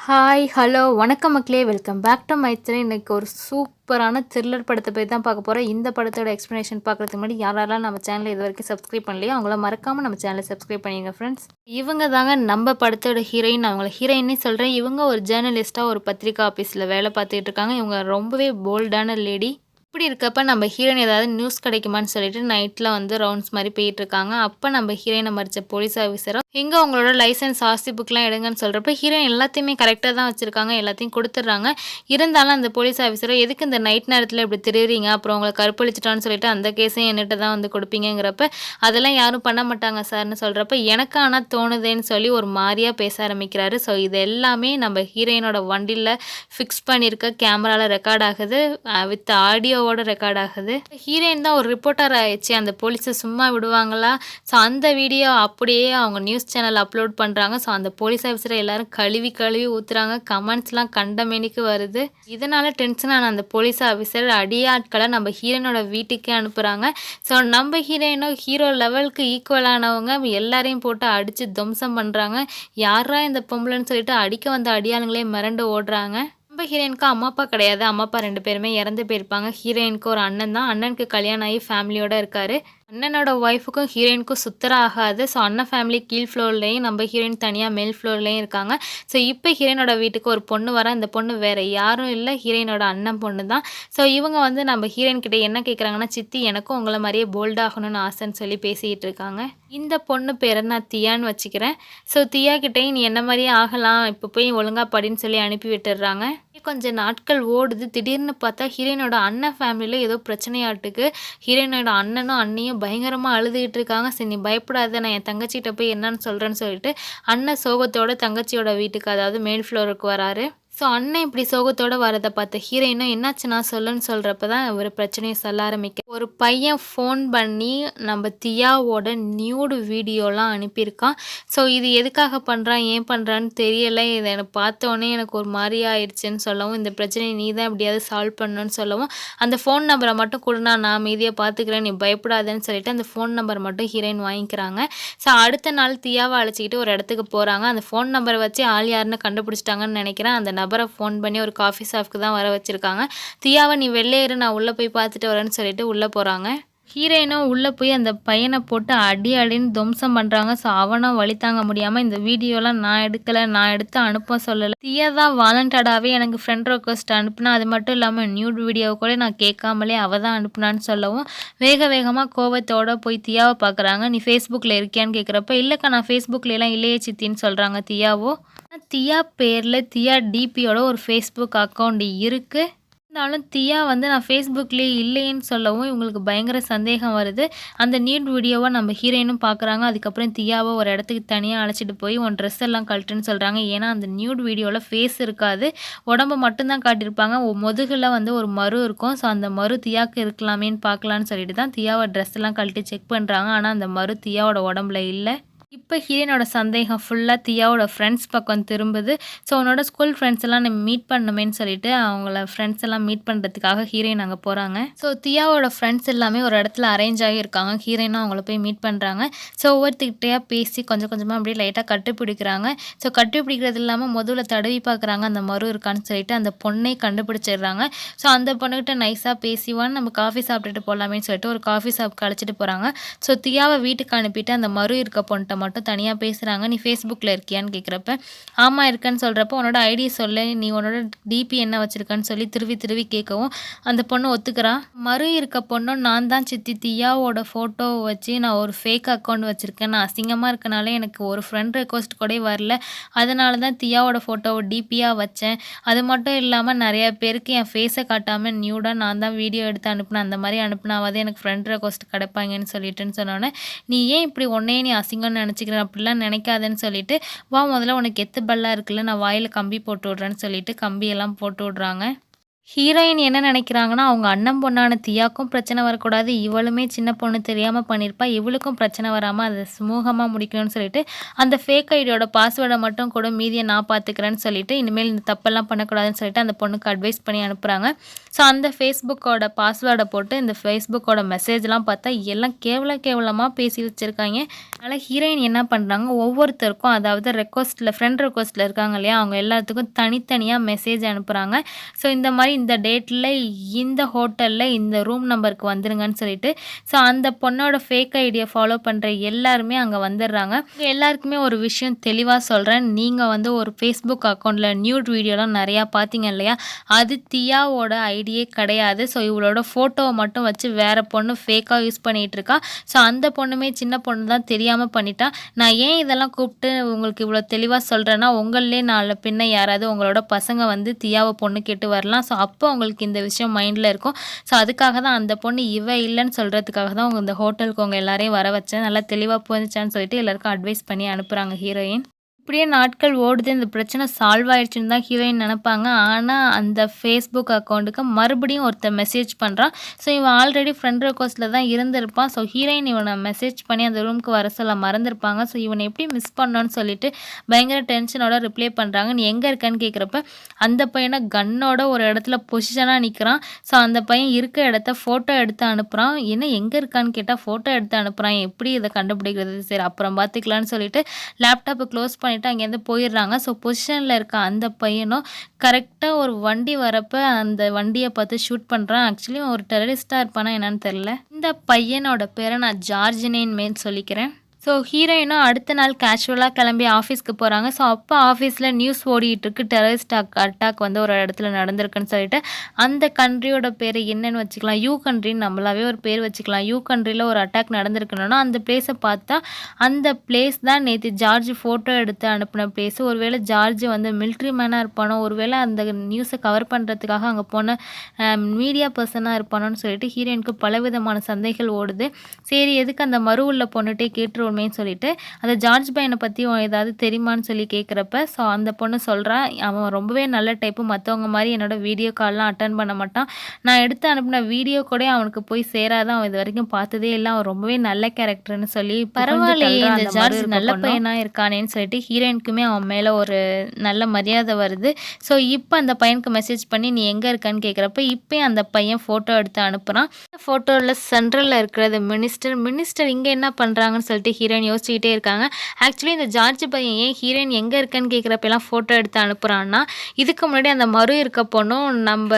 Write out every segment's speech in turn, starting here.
Hi hello வணக்கம் மக்களே welcome back to my channel. இன்றைக்கி ஒரு சூப்பரான த்ரில்லர் படத்தை போய் தான் பார்க்க போகிறோம். இந்த படத்தோட எக்ஸ்ப்ளனேஷன் பார்க்குறதுக்கு முன்னாடி யாரெல்லாம் நம்ம சேனலை இது வரைக்கும் சப்ஸ்கிரைப் பண்ணலையோ அவங்கள மறக்காமல் நம்ம சேனலை சப்ஸ்கிரைப் பண்ணிடுங்க ஃப்ரெண்ட்ஸ். இவங்க தாங்க நம்ம படத்தோட ஹீரோயின். அவங்கள ஹீரோயின்னே சொல்கிறேன். இவங்க ஒரு ஜேர்னலிஸ்ட்டாக ஒரு பத்திரிக்கை ஆஃபீஸில் வேலை பார்த்துக்கிட்டு இருக்காங்க. இவங்க ரொம்பவே போல்டான லேடி. இப்படி இருக்கப்ப நம்ம ஹீரோயின் ஏதாவது நியூஸ் கிடைக்குமான்னு சொல்லிட்டு நைட்டில் வந்து ரவுண்ட்ஸ் மாதிரி போயிட்டு இருக்காங்க. அப்போ நம்ம ஹீரோயினை மறிச்ச போலீஸ் ஆஃபீஸரும் எங்கே உங்களோட லைசன்ஸ் ஆர்சி புக்லாம் எடுங்கன்னு சொல்கிறப்ப ஹீரோயின் எல்லாத்தையுமே கரெக்டாக தான் வச்சுருக்காங்க, எல்லாத்தையும் கொடுத்துட்றாங்க. இருந்தாலும் அந்த போலீஸ் ஆஃபீஸரும் எதுக்கு இந்த நைட் நேரத்தில் இப்படி தெரியுறீங்க, அப்புறம் உங்களை கற்பழிச்சிட்டான்னு சொல்லிட்டு அந்த கேஸையும் என்கிட்ட தான் வந்து கொடுப்பீங்கிறப்ப அதெல்லாம் யாரும் பண்ண மாட்டாங்க சார்னு சொல்கிறப்ப எனக்கு ஆனால் தோணுதேன்னு சொல்லி ஒரு மாதிரியாக பேச ஆரம்பிக்கிறாரு. ஸோ இது எல்லாமே நம்ம ஹீரோயினோட வண்டியில் ஃபிக்ஸ் பண்ணியிருக்க கேமராவில் ரெக்கார்ட் ஆகுது, வித் ஆடியோவோட ரெக்கார்ட் ஆகுது. ஹீரோயின் தான் ஒரு ரிப்போர்ட்டர் ஆயிடுச்சு, அந்த போலீஸை சும்மா விடுவாங்களா? ஸோ அந்த வீடியோ அப்படியே அவங்க நியூஸ் சேனல் அப்லோட் பண்ணுறாங்க. ஸோ அந்த போலீஸ் ஆஃபீஸரை எல்லாரும் கழுவி ஊற்றுறாங்க. கமெண்ட்ஸ்லாம் கண்டமேனிக்கு வருது. இதனால் டென்ஷனான அந்த போலீஸ் ஆஃபீஸர் அடியாட்களை நம்ம ஹீரோயினோட வீட்டுக்கே அனுப்புகிறாங்க. ஸோ நம்ம ஹீரோயினோ ஹீரோ லெவலுக்கு ஈக்குவலானவங்க எல்லாரையும் போட்டு அடித்து துவம்சம் பண்ணுறாங்க. யாரா இந்த பொம்பளைன்னு சொல்லிட்டு அடிக்க வந்த அடியாளுங்களே மிரண்டு ஓடுறாங்க. நம்ம ஹீரோயினுக்கு அம்மா அப்பா கிடையாது. அம்மா அப்பா 2 பேருமே இறந்து போயிருப்பாங்க. ஹீரோயினுக்கு ஒரு அண்ணன் தான். அண்ணனுக்கு கல்யாணம் ஆகி ஃபேமிலியோடு இருக்கார். அண்ணனோட ஒய்ஃபுக்கும் ஹீரோயினுக்கும் சுத்தரா ஆகாது. ஸோ அண்ணன் ஃபேமிலி கீழ் ஃப்ளோர்லேயும் நம்ம ஹீரோயின் தனியாக மேல் ஃப்ளோர்லேயும் இருக்காங்க. ஸோ இப்போ ஹீரோயினோட வீட்டுக்கு ஒரு பொண்ணு வர, அந்த பொண்ணு வேறு யாரும் இல்லை, ஹீரோயினோட அண்ணன் பொண்ணு தான். ஸோ இவங்க வந்து நம்ம ஹீரோயின் கிட்டே என்ன கேட்குறாங்கன்னா, சித்தி எனக்கும் உங்களை மாதிரியே போல்டாகணும்னு ஆசைன்னு சொல்லி பேசிக்கிட்டு இருக்காங்க. இந்த பொண்ணு பேரை நான் தியான்னு வச்சுக்கிறேன். ஸோ தியா கிட்டேயும் நீ என்ன மாதிரியே ஆகலாம், இப்போ போய் ஒழுங்கா படின்னு சொல்லி அனுப்பி விட்டுடுறாங்க. கொஞ்சம் நாட்கள் ஓடுது. திடீர்னு பார்த்தா ஹீரோயினோட அண்ணன் ஃபேமிலியில் ஏதோ பிரச்சனையாட்டுக்கு. ஹீரோயினோட அண்ணனும் அண்ணியும் பயங்கரமாக அழுதுகிட்டு இருக்காங்க. சரி நீ பயப்படாத, நான் என் தங்கச்சிகிட்ட போய் என்னன்னு சொல்கிறேன்னு சொல்லிட்டு அண்ணன் சோகத்தோட தங்கச்சியோட வீட்டுக்கு, அதாவது மேல் ஃப்ளோருக்கு வராரு. ஸோ அண்ணன் இப்படி சோகத்தோடு வரதை பார்த்த ஹீரோயினும் என்னாச்சு நான் சொல்லுன்னு சொல்கிறப்ப தான் ஒரு பிரச்சனையை சொல்ல ஆரம்பிக்க. ஒரு பையன் ஃபோன் பண்ணி நம்ம தியாவோட நியூடு வீடியோலாம் அனுப்பியிருக்கான். ஸோ இது எதுக்காக பண்ணுறான், ஏன் பண்ணுறான்னு தெரியலை, இதை எனக்கு பார்த்தோன்னே எனக்கு ஒரு மாதிரி ஆயிடுச்சுன்னு சொல்லவும், இந்த பிரச்சனையை நீ தான் எப்படியாவது சால்வ் பண்ணணும்னு சொல்லவும், அந்த ஃபோன் நம்பரை மட்டும் கொடுனா நான் மீதியாக பார்த்துக்கிறேன், நீ பயப்படாதேன்னு சொல்லிட்டு அந்த ஃபோன் நம்பர் மட்டும் ஹீரோயின் வாங்கிக்கிறாங்க. ஸோ அடுத்த நாள் தியாவை அழைச்சிக்கிட்டு ஒரு இடத்துக்கு போகிறாங்க. அந்த ஃபோன் நம்பரை வச்சு ஆள் யாருன்னு கண்டுபிடிச்சிட்டாங்கன்னு நினைக்கிறேன். அந்த நபரை ஃபோன் பண்ணி ஒரு காஃபி ஷாப்க்கு தான் வர வச்சுருக்காங்க. தியாவை நீ வெளியே இரு, நான் உள்ளே போய் பார்த்துட்டு வரேன்னு சொல்லிட்டு உள்ளே போகிறாங்க. ஹீரோயினும் உள்ளே போய் அந்த பையனை போட்டு அடின்னு துவம்சம் பண்ணுறாங்க. ஸோ அவனும் வழி தாங்க முடியாமல் இந்த வீடியோலாம் நான் எடுக்கலை, நான் எடுத்து அனுப்ப சொல்லலை, தியா தான் வாலண்டடாகவே எனக்கு ஃப்ரெண்ட் ரெக்வஸ்ட் அனுப்புனா, அது மட்டும் இல்லாமல் நியூட் வீடியோ கூட நான் கேட்காமலே அவள் தான் அனுப்புனான்னு சொல்லவும் வேகமாக கோவத்தோடு போய் தியாவை பார்க்குறாங்க. நீ ஃபேஸ்புக்கில் இருக்கியான்னு கேட்குறப்ப இல்லைக்கா நான் ஃபேஸ்புக்கிலலாம் இல்லையே சித்தின்னு சொல்கிறாங்க தியாவோ. தியா பேரில் தியா டிபியோட ஒரு ஃபேஸ்புக் அக்கௌண்ட் இருக்குது. இருந்தாலும் தியா வந்து நான் ஃபேஸ்புக்லேயே இல்லைன்னு சொல்லவும் இவங்களுக்கு பயங்கர சந்தேகம் வருது. அந்த நியூட் வீடியோவை நம்ம ஹீரோயினும் பார்க்குறாங்க. அதுக்கப்புறம் தியாவை ஒரு இடத்துக்கு தனியாக அழைச்சிட்டு போய் உன் ட்ரெஸ் எல்லாம் கழட்டுன்னு சொல்கிறாங்க. ஏன்னா அந்த நியூட் வீடியோவில் ஃபேஸ் இருக்காது, உடம்பு மட்டும்தான் காட்டியிருப்பாங்க. முதுகில் வந்து ஒரு மரு இருக்கும். ஸோ அந்த மரு தியாவுக்கு இருக்கலாமேன்னு பார்க்கலான்னு சொல்லிட்டு தான் தியாவை ட்ரெஸ் எல்லாம் கழட்டி செக் பண்ணுறாங்க. ஆனால் அந்த மரு தியாவோட உடம்புல இல்லை. இப்போ ஹீரோயினோட சந்தேகம் ஃபுல்லாக தியாவோட ஃப்ரெண்ட்ஸ் பக்கம் திரும்புது. ஸோ உன்னோட ஸ்கூல் ஃப்ரெண்ட்ஸ் எல்லாம் நம்ம மீட் பண்ணணுமேன்னு சொல்லிட்டு அவங்கள ஃப்ரெண்ட்ஸ் எல்லாம் மீட் பண்ணுறதுக்காக ஹீரோயின் அங்கே போகிறாங்க. ஸோ தியாவோட ஃப்ரெண்ட்ஸ் எல்லாமே ஒரு இடத்துல அரேஞ்ச் ஆகியிருக்காங்க. ஹீரோயினும் அவங்கள போய் மீட் பண்ணுறாங்க. ஸோ ஒவ்வொருத்திக்கிட்டையாக பேசி கொஞ்சம் கொஞ்சமாக அப்படியே லைட்டாக கட்டுப்பிடிக்கிறாங்க. ஸோ கட்டுப்பிடிக்கிறது இல்லாமல் முதல்ல தடவி பார்க்குறாங்க அந்த மரு இருக்கான்னு சொல்லிட்டு அந்த பொண்ணை கண்டுபிடிச்சிடுறாங்க. ஸோ அந்த பொண்ணுக்கிட்ட நைஸாக பேசிவான்னு நம்ம காஃபி சாப்பிட்டுட்டு போகலாமேன்னு சொல்லிட்டு ஒரு காஃபி ஷாப்க்கு அழைச்சிட்டு போகிறாங்க. ஸோ தியாவை வீட்டுக்கு அனுப்பிட்டு அந்த மரு இருக்க பொண்ணை மட்டும் தனியாக பேசுகிறாங்க. நீ ஃபேஸ்புக்கில் இருக்கியான்னு கேட்குறப்ப ஆமாம் இருக்கேன்னு சொல்கிறப்ப உன்னோட ஐடி சொல்லு, நீ உன்னோட டிபி என்ன வச்சுருக்கான்னு சொல்லி திருவி கேட்கவும் அந்த பொண்ணு ஒத்துக்கிறா. மறு இருக்க பொண்ணும் நான் தான் சித்தி, தியாவோட ஃபோட்டோவை வச்சு நான் ஒரு ஃபேக் அக்கௌண்ட் வச்சுருக்கேன், நான் அசிங்கமாக இருக்கனால எனக்கு ஒரு ஃப்ரெண்ட் ரெக்வஸ்ட் கூட வரல, அதனால தான் தியாவோட ஃபோட்டோவை டிபியாக வச்சேன், அது மட்டும் இல்லாமல் நிறைய பேருக்கு என் ஃபேஸை காட்டாமல் நியூடாக நான் தான் வீடியோ எடுத்து அனுப்புனேன், அந்த மாதிரி அனுப்புனாவது எனக்கு ஃப்ரெண்ட் ரெக்வஸ்ட் கிடைப்பாங்கன்னு சொல்லிட்டுன்னு சொன்னோன்னே நீ ஏன் இப்படி உன்னையே நீ அசிங்கம்னு நினச்சிக்கிறேன், அப்படிலாம் நினைக்காதேன்னு சொல்லிட்டு வா முதல்ல உனக்கு எத்து பல்லா இருக்குல்ல, நான் வாயில் கம்பி போட்டு விட்றேன்னு சொல்லிட்டு கம்பியெல்லாம் போட்டு விட்றாங்க. ஹீரோயின் என்ன நினைக்கிறாங்கன்னா, அவங்க அண்ணன் பொண்ணான தியாக்கும் பிரச்சனை வரக்கூடாது. இவளுமே சின்ன பொண்ணு தெரியாம பண்ணியிருப்பா. இவளுக்கும் பிரச்சனை வராம அத சுமூகமா முடிக்கணும்னு சொல்லிட்டு, அந்த ஃபேக் ஐடியோட பாஸ்வேர்ட மட்டும் கூட மீதிய நான் பார்த்துக்கிறேன்னு சொல்லிட்டு, இனிமேல் இந்த தப்பெல்லாம் பண்ணக்கூடாதுன்னு சொல்லிட்டு அந்த பொண்ணுக்கு அட்வைஸ் பண்ணி அனுப்புறாங்க. ஸோ அந்த Facebookஓட பாஸ்வேர்ட போட்டு இந்த Facebookஓட மெசேஜ்லாம் பார்த்தா எல்லாம் கேவலமா பேசி வச்சிருக்காய்ங்க. அதனால ஹீரோயின் என்ன பண்றாங்க, ஒவ்வொருத்தருக்கும் அதாவது ஃப்ரெண்ட் ரெக்வெஸ்ட்ல இருக்காங்க இல்லையா, அவங்க எல்லாத்துக்கும் தனித்தனியா மெசேஜ் அனுப்புறாங்க. ஸோ இந்த மாரி இந்த டேட்டில் இந்த ஹோட்டலில் இந்த ரூம் நம்பருக்கு வந்துருங்கன்னு சொல்லிட்டு ஸோ அந்த பொண்ணோட ஃபேக் ஐடியை ஃபாலோ பண்ணுற எல்லாருமே அங்கே வந்துடுறாங்க. எல்லாருக்குமே ஒரு விஷயம் தெளிவாக சொல்கிறேன். நீங்கள் வந்து ஒரு ஃபேஸ்புக் அக்கௌண்ட்டில் நியூட் வீடியோலாம் நிறையா பார்த்தீங்க இல்லையா, அது தியாவோட ஐடியே கிடையாது. ஸோ இவளோட ஃபோட்டோவை மட்டும் வச்சு வேறு பொண்ணு ஃபேக்காக யூஸ் பண்ணிகிட்டு இருக்கா. ஸோ அந்த பொண்ணுமே சின்ன பொண்ணு தான் தெரியாமல் பண்ணிட்டா. நான் ஏன் இதெல்லாம் கூப்பிட்டு உங்களுக்கு இவ்வளோ தெளிவாக சொல்கிறேன்னா, உங்களே நாளை பின்ன யாராவது உங்களோட பசங்க வந்து தியாவை பொண்ணு கேட்டு வரலாம். ஸோ அப்போ அவங்களுக்கு இந்த விஷயம் மைண்டில் இருக்கும். ஸோ அதுக்காக தான் அந்த பொண்ணு இல்லைன்னு சொல்கிறதுக்காக தான் அவங்க இந்த ஹோட்டலுக்கு அவங்க எல்லாரையும் வர வச்சேன். நல்லா தெளிவாக புரிஞ்சுச்சான்னு சொல்லிட்டு எல்லாருக்கும் அட்வைஸ் பண்ணி அனுப்புகிறாங்க ஹீரோயின். இப்படியே நாட்கள் ஓடுது. இந்த பிரச்சனை சால்வ் ஆயிடுச்சுன்னு தான் ஹீரோயின் நினைப்பாங்க. ஆனால் அந்த ஃபேஸ்புக் அக்கௌண்ட்டுக்கு மறுபடியும் ஒருத்தர் மெசேஜ் பண்ணுறான். ஸோ இவன் ஆல்ரெடி ஃப்ரெண்ட் ரெக்வெஸ்ட்டில் தான் இருந்திருப்பான். ஸோ ஹீரோயின் இவனை மெசேஜ் பண்ணி அந்த ரூமுக்கு வர சொல்ல மறந்துருப்பாங்க. ஸோ இவனை எப்படி மிஸ் பண்ணோன்னு சொல்லிட்டு பயங்கர டென்ஷனோட ரிப்ளை பண்ணுறாங்க. நீ எங்கே இருக்கன்னு கேட்குறப்ப அந்த பையனை கன்னோட ஒரு இடத்துல பொசிஷனாக நிற்கிறான். ஸோ அந்த பையன் இருக்க இடத்த ஃபோட்டோ எடுத்து அனுப்புகிறான். என்ன எங்கே இருக்கான்னு கேட்டால் ஃபோட்டோ எடுத்து அனுப்புகிறான். எப்படி இதை கண்டுபிடிக்கிறது, சரி அப்புறம் பார்த்துக்கலான்னு சொல்லிட்டு லேப்டாப்பை க்ளோஸ் பண்ணிவிட்டு அங்கேருந்து போயிடுறாங்க. ஸோ பொசிஷனில் இருக்க அந்த பையனும் கரெக்டாக ஒரு வண்டி வரப்போ அந்த வண்டியை பார்த்து ஷூட் பண்ணுறான். ஆக்சுவலி ஒரு டெரரிஸ்டாக இருப்பானா என்னன்னு தெரில. இந்த பையனோட பேரை நான் ஜார்ஜினேன்னு சொல்லிக்கிறேன். ஸோ ஹீரோயினும் அடுத்த நாள் கேஷுவலாக கிளம்பி ஆஃபீஸ்க்கு போகிறாங்க. ஸோ அப்போ ஆஃபீஸில் நியூஸ் ஓடிட்டுருக்கு, டெரரிஸ்ட் அட்டாக் வந்து ஒரு இடத்துல நடந்திருக்குன்னு சொல்லிட்டு அந்த கண்ட்ரியோட பேர் என்னன்னு வச்சுக்கலாம், யூ கண்ட்ரின்னு நம்மளாவே ஒரு பேர் வச்சுக்கலாம். யூ கண்ட்ரியில் ஒரு அட்டாக் நடந்திருக்கணும்னா அந்த பிளேஸை பார்த்தா அந்த பிளேஸ் தான் நேற்று ஜார்ஜ் ஃபோட்டோ எடுத்து அனுப்பின பிளேஸ். ஒருவேளை ஜார்ஜ் வந்து மிலிட்ரி மேனாக இருப்பானோ, ஒருவேளை அந்த நியூஸை கவர் பண்ணுறதுக்காக அங்கே போன மீடியா பர்சனாக இருப்பானோன்னு சொல்லிட்டு ஹீரோயினுக்கு பலவிதமான சந்தேகங்கள் ஓடுது. சரி எதுக்கு அந்த மறு உள்ள பொண்ணுகிட்டே கேட்டுருவோம் சொல்லிட்டு அந்த ஜார்ஜ் பையனை பற்றி ஏதாவது தெரியுமான்னு சொல்லி கேட்குறப்ப ஸோ அந்த பொண்ணு சொல்கிறா, அவன் ரொம்பவே நல்ல டைப்பு, மற்றவங்க மாதிரி என்னோட வீடியோ கால்லாம் அட்டன் பண்ண மாட்டான், நான் எடுத்து அனுப்பின வீடியோ கூட அவனுக்கு போய் சேராதான், அவன் இது வரைக்கும் பார்த்ததே இல்லை, அவன் ரொம்பவே நல்ல கேரக்டர்னு சொல்லி பரவாயில்லையே இந்த ஜார்ஜ் நல்ல பையனாக இருக்கானேன்னு சொல்லிட்டு ஹீரோயினுக்குமே அவன் மேலே ஒரு நல்ல மரியாதை வருது. ஸோ இப்போ அந்த பையனுக்கு மெசேஜ் பண்ணி நீ எங்கே இருக்கான்னு கேட்குறப்ப இப்போ அந்த பையன் ஃபோட்டோ எடுத்து அனுப்புகிறான். ஃபோட்டோவில் சென்ட்ரலில் இருக்கிறது மினிஸ்டர் இங்கே என்ன பண்ணுறாங்கன்னு சொல்லிட்டு ஹீரோயின் யோசிச்சுக்கிட்டே இருக்காங்க. ஆக்சுவலி இந்த ஜார்ஜ் பையன் ஏன் ஹீரோயின் எங்கே இருக்கன்னு கேட்குறப்பெல்லாம் ஃபோட்டோ எடுத்து அனுப்புகிறான்னா, இதுக்கு முன்னாடி அந்த மறு இருக்க பொண்ணும் நம்ம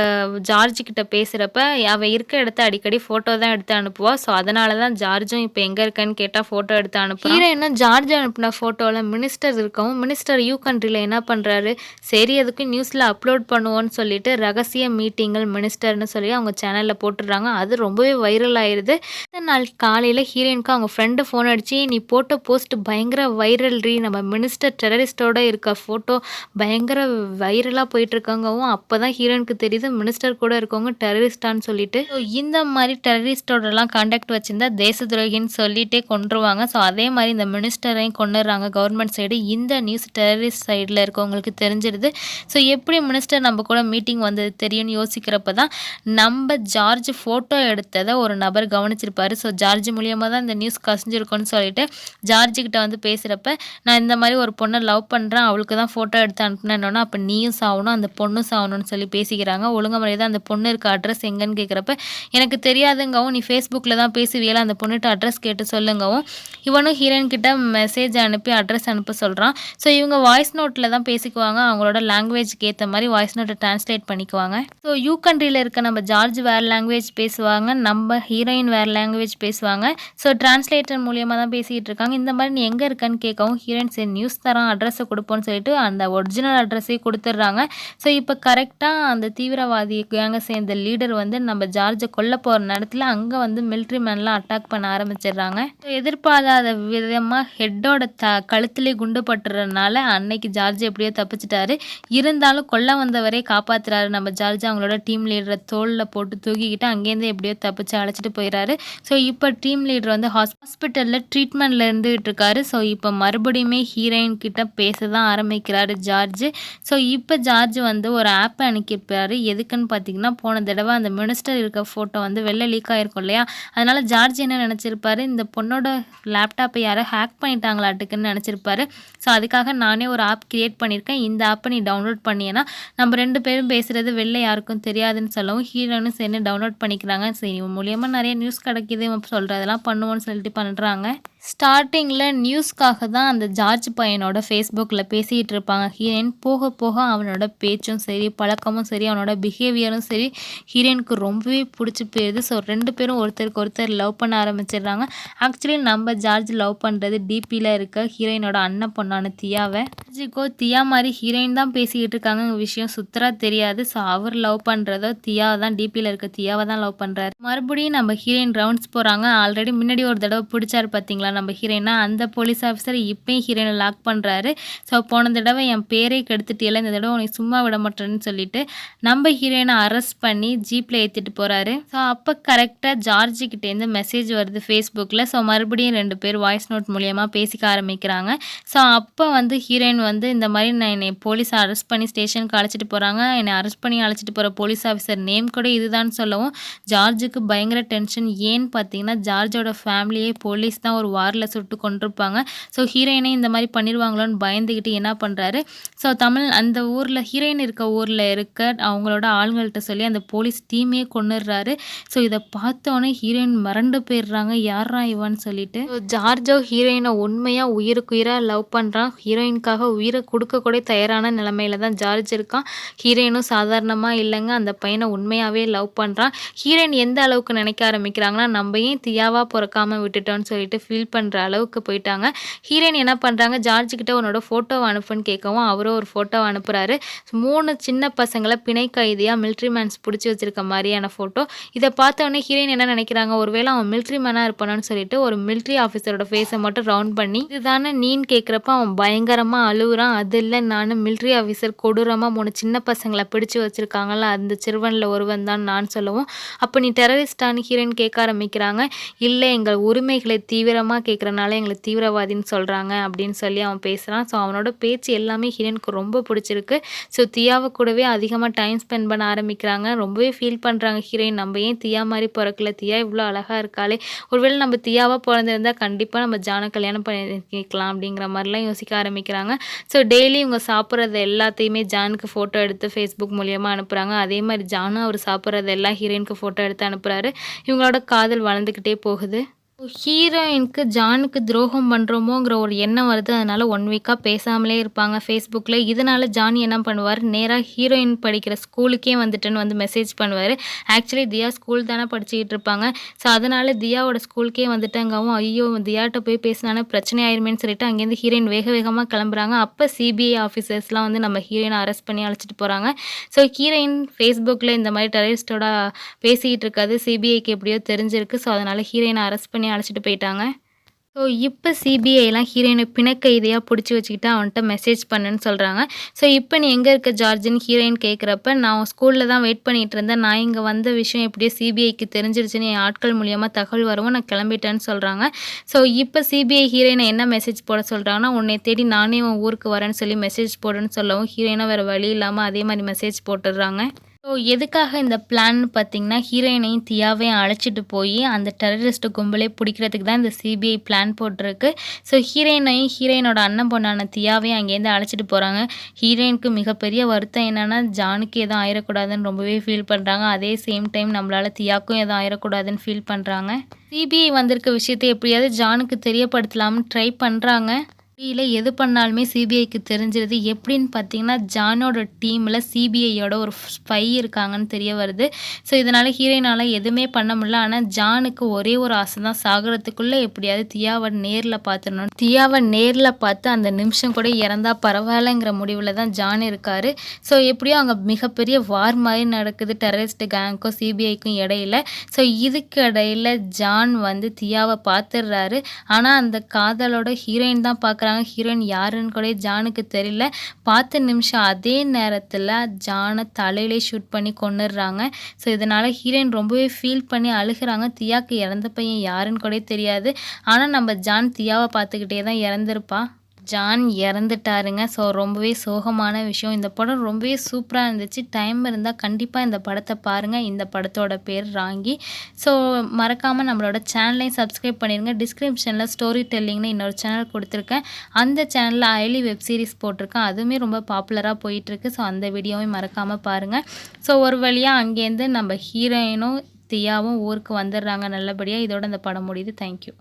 ஜார்ஜ் கிட்ட பேசுகிறப்ப அவள் இருக்க இடத்த அடிக்கடி ஃபோட்டோ தான் எடுத்து அனுப்புவா. ஸோ அதனால தான் ஜார்ஜும் இப்போ எங்கே இருக்கன்னு கேட்டால் ஃபோட்டோ எடுத்து அனுப்புகிறான். ஹீரோயினும் ஜார்ஜ் அனுப்பின ஃபோட்டோவில் மினிஸ்டர் இருக்கவும் மினிஸ்டர் யூ கண்ட்ரியில் என்ன பண்ணுறாரு, சரி அதுக்கு நியூஸில் அப்லோட் பண்ணுவோன்னு சொல்லிட்டு ரகசிய மீட்டிங்கள் மினிஸ்டர்னு சொல்லி அவங்க சேனலில் போட்டுடுறாங்க. அது ரொம்பவே வைரல் ஆயிடுது. அடுத்த நாள் காலையில் ஹீரோயினுக்கு அவங்க ஃப்ரெண்டு ஃபோன் அடிச்சு நீ போட்ட போஸ்ட் பயங்கர வைரல் ரீ, நம்ம மினிஸ்டர் டெரரிஸ்டோட இருக்க ஃபோட்டோ பயங்கர வைரலாக போயிட்டுருக்காங்கவும் அப்போ தான் ஹீரோயினுக்கு தெரியுது மினிஸ்டர் கூட இருக்கவங்க டெரரிஸ்டான்னு சொல்லிட்டு. ஸோ இந்த மாதிரி டெரரிஸ்டோடலாம் கான்டாக்ட் வச்சுருந்தா தேச துரோகின்னு சொல்லிட்டே கொண்டுருவாங்க. ஸோ அதே மாதிரி இந்த மினிஸ்டரையும் கொண்டுடுறாங்க கவர்மெண்ட் சைடு. இந்த நியூஸ் டெரரிஸ்ட் சைடில் இருக்கவங்களுக்கு தெரிஞ்சிடுது. ஸோ எப்படி மினிஸ்டர் நம்ம கூட மீட்டிங் வந்தது தெரியும்னு யோசிக்கிறப்ப தான் நம்ம ஜார்ஜ் ஃபோட்டோ எடுத்ததை ஒரு நபர் கவனிச்சிருப்பாரு. ஸோ ஜார்ஜ் மூலியமாக தான் இந்த நியூஸ் கசிஞ்சிருக்கும்னு சொல்லிட்டு ஜார்ஜிக்கிட்ட வந்து பேசுகிறப்ப நான் இந்த மாதிரி ஒரு பொண்ணை லவ் பண்ணுறேன், அவளுக்கு தான் ஃபோட்டோ எடுத்து அனுப்புனேன்னா அப்போ நீயும் சாகணும் அந்த பொண்ணும் சாகணும்னு சொல்லி பேசிக்கிறாங்க. ஒழுங்கு முறையாக தான் அந்த பொண்ணு இருக்க அட்ரஸ் எங்கன்னு கேட்குறப்ப எனக்கு தெரியாதுங்கவும் நீ ஃபேஸ்புக்கில் தான் பேசுவியல அந்த பொண்ணுகிட்ட அட்ரஸ் கேட்டு சொல்லுங்கவும் இவனும் ஹீரோயின் கிட்ட மெசேஜ் அனுப்பி அட்ரஸ் அனுப்ப சொல்கிறான். ஸோ இவங்க வாய்ஸ் நோட்டில் தான் பேசிக்குவாங்க, அவங்களோட லாங்குவேஜ்க்கு ஏற்ற மாதிரி வாய்ஸ் நோட்டை டிரான்ஸ்லேட் பண்ணிக்குவாங்க. ஸோ யூ கண்ட்ரியில் இருக்க நம்ம ஜார்ஜ் வேறு லாங்குவேஜ் பேசுவாங்க, நம்ம ஹீரோயின் வேறு லாங்குவேஜ் பேசுவாங்க. ஸோ டிரான்ஸ்லேட்டர் மூலியமாக தான் பேசிக்கிட்டு இருக்காங்க. இந்த மாதிரி நீ எங்கே இருக்கன்னு கேட்கவும் ஹீரோயின் சரி நியூஸ் தரான் அட்ரஸை கொடுப்போன்னு சொல்லிட்டு அந்த ஒரிஜினல் அட்ரஸே கொடுத்துட்றாங்க. ஸோ இப்போ கரெக்டாக அந்த தீவிரவாதி கேங்கை சேர்ந்த லீடர் வந்து நம்ம ஜார்ஜை கொல்ல போகிற நேரத்தில் அங்கே வந்து மிலிட்ரி மேன்லாம் அட்டாக் பண்ண ஆரம்பிச்சிடுறாங்க. எதிர்பாராத விதமாக ஹெட்டோட கழுத்துலேயே குண்டு பட்டுறதுனால அன்னைக்கு ஜார்ஜ் எப்படியோ தப்பிச்சிட்டாரு. இருந்தாலும் கொல்ல வந்தவரே காப்பாற்றுறாரு நம்ம ஜார்ஜ். அவங்களோட டீம் லீடரை தோளில் போட்டு தூக்கிக்கிட்டு அங்கேருந்து எப்படியோ தப்பிச்சு அழைச்சிட்டு போயிடறாரு. ஸோ இப்போ டீம் லீடர் வந்து ஹாஸ்பிட்டலில் ட்ரீட்மெண்ட் ட்ரீட்மெண்ட்டில் இருந்துகிட்டு இருக்காரு. ஸோ இப்போ மறுபடியுமே ஹீரோயின் கிட்ட பேச தான் ஆரம்பிக்கிறாரு ஜார்ஜ். ஸோ இப்போ ஜார்ஜ் வந்து ஒரு ஆப்பை அனுப்பியிருப்பாரு. எதுக்குன்னு பார்த்தீங்கன்னா, போன தடவை அந்த மினிஸ்டர் இருக்க ஃபோட்டோ வந்து வெளில லீக் ஆகிருக்கும் இல்லையா, அதனால் ஜார்ஜ் என்ன நினச்சிருப்பாரு, இந்த பொண்ணோட லேப்டாப்பை யாரோ ஹேக் பண்ணிட்டாங்களாட்டுக்குன்னு நினச்சிருப்பாரு. ஸோ அதுக்காக நானே ஒரு ஆப் கிரியேட் பண்ணியிருக்கேன், இந்த ஆப்பை நீ டவுன்லோட் பண்ணியேன்னா நம்ம 2 பேரும் பேசுகிறது வெளில யாருக்கும் தெரியாதுன்னு சொல்லவும் ஹீரோயினும் சேர்ந்து டவுன்லோட் பண்ணிக்கிறாங்க. சரி, இவன் மூலியமாக நிறைய நியூஸ் கிடைக்கிது, இவன் சொல்கிறதெல்லாம் பண்ணுவோன்னு சொல்லிட்டு பண்ணுறாங்க. ஸ்டார்டிங்கில் நியூஸ்க்காக தான் அந்த ஜார்ஜ் பையனோட ஃபேஸ்புக்கில் பேசிகிட்டு இருப்பாங்க ஹீரோயின். போக போக அவனோட பேச்சும் சரி, பழக்கமும் சரி, அவனோட பிஹேவியரும் சரி ஹீரோயினுக்கு ரொம்பவே பிடிச்சி போயிடுது. ஸோ 2 பேரும் ஒருத்தருக்கு ஒருத்தர் லவ் பண்ண ஆரம்பிச்சிடுறாங்க. ஆக்சுவலி நம்ம ஜார்ஜ் லவ் பண்ணுறது டிபியில் இருக்க ஹீரோயினோட அண்ணன் பொண்ணான தியாவை. ஜார்ஜுக்கோ தியா மாதிரி ஹீரோயின் தான் பேசிக்கிட்டு இருக்காங்க விஷயம் சுத்தரா தெரியாது. ஸோ அவர் லவ் பண்ணுறதோ தியாவை தான், டிபியில் இருக்க தியாவை தான் லவ் பண்ணுறாரு. மறுபடியும் நம்ம ஹீரோயின் ரவுண்ட்ஸ் போகிறாங்க. ஆல்ரெடி முன்னாடி ஒரு தடவை பிடிச்சாரு பார்த்தீங்களா நம்ம ஹீரோயினா, அந்த போலீஸ் ஆஃபீஸர் இப்போயும் ஹீரோயினை லாக் பண்ணுறாரு. ஸோ போன தடவை என் பேரே கெடுத்துட்டியல, இந்த தடவை உனக்கு சும்மா விட மாட்டேன்னு சொல்லிட்டு நம்ம ஹீரோயினை அரெஸ்ட் பண்ணி ஜீப்பில் ஏற்றிட்டு போகிறாரு. ஸோ அப்போ கரெக்டாக ஜார்ஜிக்கிட்டேருந்து மெசேஜ் வருது ஃபேஸ்புக்கில். ஸோ மறுபடியும் 2 பேர் வாய்ஸ் நோட் மூலியமாக பேசிக்க ஆரம்பிக்கிறாங்க. ஸோ அப்போ வந்து ஹீரோயின் வந்து இந்த மாதிரி நான் என்னை போலீஸ் அரெஸ்ட் பண்ணி ஸ்டேஷனுக்கு அழைச்சிட்டு போகிறாங்க, என்னை அரெஸ்ட் பண்ணி அழைச்சிட்டு போகிற போலீஸ் ஆஃபீஸர் நேம் கூட இதுதான் சொல்லவும் ஜார்ஜுக்கு பயங்கர டென்ஷன். ஏன்னு பார்த்தீங்கன்னா, ஜார்ஜோட ஃபேமிலியே போலீஸ் தான் ஒரு வாரில் சுட்டு கொண்டிருப்பாங்க. ஸோ ஹீரோயினை இந்த மாதிரி பண்ணிடுவாங்களோன்னு பயந்துக்கிட்டு என்ன பண்ணுறாரு, ஸோ அந்த ஊரில் ஹீரோயின் இருக்க ஊரில் இருக்க அவங்களோட ஆளுங்கள்கிட்ட சொல்லி அந்த போலீஸ் டீமே கொண்டுடுறாரு. ஸோ இதை பார்த்தோன்னே ஹீரோயின் மறண்டு போயிடுறாங்க, யாரா இவன்னு சொல்லிட்டு. ஸோ ஜார்ஜோ ஹீரோயினை உண்மையாக உயிருக்கு உயிராக லவ் பண்ணுறான். ஹீரோயினுக்காக உயிரை கொடுக்க கூட தயாரான நிலைமையில தான் ஜார்ஜ் இருக்கான். ஹீரோயினும் சாதாரணமாக இல்லைங்க, அந்த பையனை உண்மையாகவே லவ் பண்ணுறான். ஹீரோயின் எந்த அளவுக்கு நினைக்க ஆரம்பிக்கிறாங்கன்னா, நம்ம ஏன் தியாவாக பிறக்காமல் விட்டுட்டோன்னு சொல்லிட்டு ஃபீல் பண்ணுற அளவுக்கு போயிட்டாங்க. ஹீரோயின் என்ன பண்ணுறாங்க, ஜார்ஜ் கிட்ட உன்னோட ஃபோட்டோவை அனுப்புன்னு கேட்கவும் அவரும் ஒரு ஃபோட்டோவை அனுப்புகிறாரு. 3 சின்ன பசங்களை பிணை கைதியாக மிலிட்ரி மேன்ஸ் பிடிச்சி வச்சிருக்க மாதிரியான ஃபோட்டோ. இதை பார்த்தோன்னே ஹீரோயின் என்ன நினைக்கிறாங்க, ஒருவேளை அவன் மிலிட்ரி மேனாக இருப்பானான்னு சொல்லிட்டு ஒரு மிலிட்ரி ஆஃபீஸரோட ஃபேஸை மட்டும் ரவுண்ட் பண்ணி இதுதானே நீன்னு கேட்குறப்ப அவன் பயங்கரமாக அழுகுறான். அது இல்லை, நான் மிலிட்ரி ஆஃபீஸர், கொடூரமாக 3 சின்ன பசங்களை பிடிச்சி வச்சிருக்காங்கல்ல, அந்த சிறுவனில் ஒருவன் தான் நான் சொல்லவும் அப்போ நீ டெரரிஸ்டான்னு ஹீரோயின் கேட்க ஆரம்பிக்கிறாங்க. இல்லை, எங்கள் உரிமைகளை தீவிரமாக கேட்குறனால எங்களை தீவிரவாதின்னு சொல்கிறாங்க அப்படின்னு சொல்லி அவன் பேசுகிறான். ஸோ அவனோட பேச்சு எல்லாமே ஹீரோயினுக்கு ரொம்ப பிடிச்சிருக்கு. ஸோ தியாவை கூடவே அதிகமாக டைம் ஸ்பெண்ட் பண்ண ஆரம்பிக்கிறாங்க. ரொம்பவே ஃபீல் பண்ணுறாங்க ஹீரோயின், நம்ம ஏன் தியா மாதிரி பிறக்கல, தியா இவ்வளோ அழகாக இருக்காளே, ஒருவேளை நம்ம தியாவாக பிறந்திருந்தால் கண்டிப்பாக நம்ம ஜானை கல்யாணம் பண்ணிக்கலாம் அப்படிங்கிற மாதிரிலாம் யோசிக்க ஆரம்பிக்கிறாங்க. ஸோ டெய்லி இவங்க சாப்பிட்றது எல்லாத்தையுமே ஜானுக்கு ஃபோட்டோ எடுத்து ஃபேஸ்புக் மூலியமாக அனுப்புகிறாங்க. அதே மாதிரி ஜானும் அவர் சாப்பிட்றது எல்லாம் ஹீரோயினுக்கு ஃபோட்டோ எடுத்து அனுப்புகிறாரு. இவங்களோட காதல் வளர்ந்துக்கிட்டே போகுது. ஹீரோயினுக்கு ஜானுக்கு துரோகம் பண்ணுறோமோங்கிற ஒரு எண்ணம் வருது. அதனால் 1 வீக்காக பேசாமலே இருப்பாங்க ஃபேஸ்புக்கில். இதனால் ஜான் என்ன பண்ணுவார், நேராக ஹீரோயின் படிக்கிற ஸ்கூலுக்கே வந்துட்டுன்னு வந்து மெசேஜ் பண்ணுவார். ஆக்சுவலி தியா ஸ்கூல் தானே படிச்சுக்கிட்டு இருப்பாங்க. ஸோ அதனால் தியாவோட ஸ்கூலுக்கே வந்துட்டாங்கவும் ஐயோ தியாட்ட போய் பேசினானே பிரச்சனை ஆயிருமேன்னு சொல்லிட்டு அங்கேருந்து ஹீரோயின் வேக வேகமாக கிளம்புறாங்க. அப்போ சிபிஐ ஆஃபீஸர்ஸ்லாம் வந்து நம்ம ஹீரோயினை அரெஸ்ட் பண்ணி அழைச்சிட்டு போகிறாங்க. ஸோ ஹீரோயின் ஃபேஸ்புக்கில் இந்த மாதிரி டெரரிஸ்டோட பேசிக்கிட்டு இருக்காது சிபிஐக்கு எப்படியோ தெரிஞ்சிருக்கு. ஸோ அதனால் ஹீரோயினை அரெஸ்ட் பண்ணி அழைச்சிட்டு போயிட்டாங்க. ஸோ இப்போ சிபிஐலாம் ஹீரோயினை பிணக்கைதியாக பிடிச்சி வச்சுக்கிட்டு அவன்கிட்ட மெசேஜ் பண்ணுன்னு சொல்கிறாங்க. ஸோ இப்போ நீ எங்கே இருக்க ஜார்ஜின்னு ஹீரோயின் கேட்குறப்ப, நான் ஸ்கூலில் தான் வெயிட் பண்ணிகிட்டு இருந்தேன், நான் இங்கே வந்த விஷயம் எப்படியோ சிபிஐக்கு தெரிஞ்சிருச்சுன்னு என் ஆட்கள் மூலியமாக தகவல் வரவும் நான் கிளம்பிட்டேன்னு சொல்கிறாங்க. ஸோ இப்போ சிபிஐ ஹீரோயினை என்ன மெசேஜ் போட சொல்கிறாங்கன்னா, உன்னை தேடி நானே உன் ஊருக்கு வரேன்னு சொல்லி மெசேஜ் போடுன்னு சொல்லவும் ஹீரோயினாக வேறு வழி இல்லாமல் அதே மாதிரி மெசேஜ் போட்டுடுறாங்க. ஸோ எதுக்காக இந்த பிளான் பார்த்தீங்கன்னா, ஹீரோயினையும் தியாவையும் அழைச்சிட்டு போய் அந்த டெரரிஸ்ட் கும்பலே பிடிக்கிறதுக்கு தான் இந்த சிபிஐ பிளான் போட்டிருக்கு. ஸோ ஹீரோயினையும் ஹீரோயினோட அண்ணன் பொண்ணான தியாவையும் அங்கேருந்து அழைச்சிட்டு போகிறாங்க. ஹீரோயினுக்கு மிகப்பெரிய வருத்தம் என்னென்னா, ஜானுக்கு எதுவும் ஆயிடக்கூடாதுன்னு ரொம்பவே ஃபீல் பண்ணுறாங்க. அதே சேம் டைம் நம்மளால் தியாவுக்கும் எதுவும் ஆயிடக்கூடாதுன்னு ஃபீல் பண்ணுறாங்க. சிபிஐ வந்திருக்க விஷயத்தை எப்படியாவது ஜானுக்கு தெரியப்படுத்தலாம்னு ட்ரை பண்ணுறாங்க. இல்லை எது பண்ணாலுமே சிபிஐக்கு தெரிஞ்சிருது. எப்படின்னு பார்த்தீங்கன்னா, ஜானோட டீமில் சிபிஐயோட ஒரு ஸ்பை இருக்காங்கன்னு தெரிய வருது. ஸோ இதனால் ஹீரோயினால் எதுவுமே பண்ண முடியல. ஆனால் ஜானுக்கு ஒரே ஒரு ஆசை தான், சாகிறதுக்குள்ளே எப்படியாவது தியாவை நேரில் பார்த்துடணும். தியாவை நேரில் பார்த்து அந்த நிமிஷம் கூட இறந்தா பரவாயில்லைங்கிற முடிவில் தான் ஜான் இருக்கார். ஸோ எப்படியோ அங்கே மிகப்பெரிய வார் மாதிரி நடக்குது டெரரிஸ்ட் கேங்க்கும் சிபிஐக்கும் இடையில. ஸோ இதுக்கு இடையில ஜான் வந்து தியாவை பார்த்துடுறாரு. ஆனால் அந்த காதலோட ஹீரோயின் தான் பார்க்குறாங்க. வராங்க. ஹீரோயின் யாருன்னு கூட ஜானுக்கு தெரியல. பார்த்த நிமிஷம் அதே நேரத்தில் ஜானை தலையிலே ஷூட் பண்ணி கொன்னுடுறாங்க. ஸோ இதனால் ஹீரோயின் ரொம்பவே ஃபீல் பண்ணி அழுகிறாங்க. தியாவுக்கு இறந்த பையன் யாருன்னு கூட தெரியாது. ஆனால் நம்ம ஜான் தியாவை பார்த்துக்கிட்டே தான் இறந்துருப்பா. ஜான் இறந்துட்டாருங்க. ஸோ ரொம்பவே சோகமான விஷயம். இந்த படம் ரொம்பவே சூப்பராக இருந்துச்சு. டைம் இருந்தால் கண்டிப்பாக இந்த படத்தை பாருங்கள். இந்த படத்தோட பேர் ராங்கி. ஸோ மறக்காமல் நம்மளோட சேனலையும் சப்ஸ்கிரைப் பண்ணிடுங்க. டிஸ்கிரிப்ஷனில் ஸ்டோரி டெல்லிங்னு இன்னொரு சேனல் கொடுத்துருக்கேன். அந்த சேனலில் ஐலி வெப் சீரிஸ் போட்டிருக்கேன். அதுவுமே ரொம்ப பாப்புலராக போயிட்டுருக்கு. ஸோ அந்த வீடியோவையும் மறக்காமல் பாருங்கள். ஸோ ஒரு வழியாக அங்கேருந்து நம்ம ஹீரோயினும் தியாவும் ஊருக்கு வந்துடுறாங்க நல்லபடியாக. இதோட இந்த படம் முடியுது. தேங்க்யூ.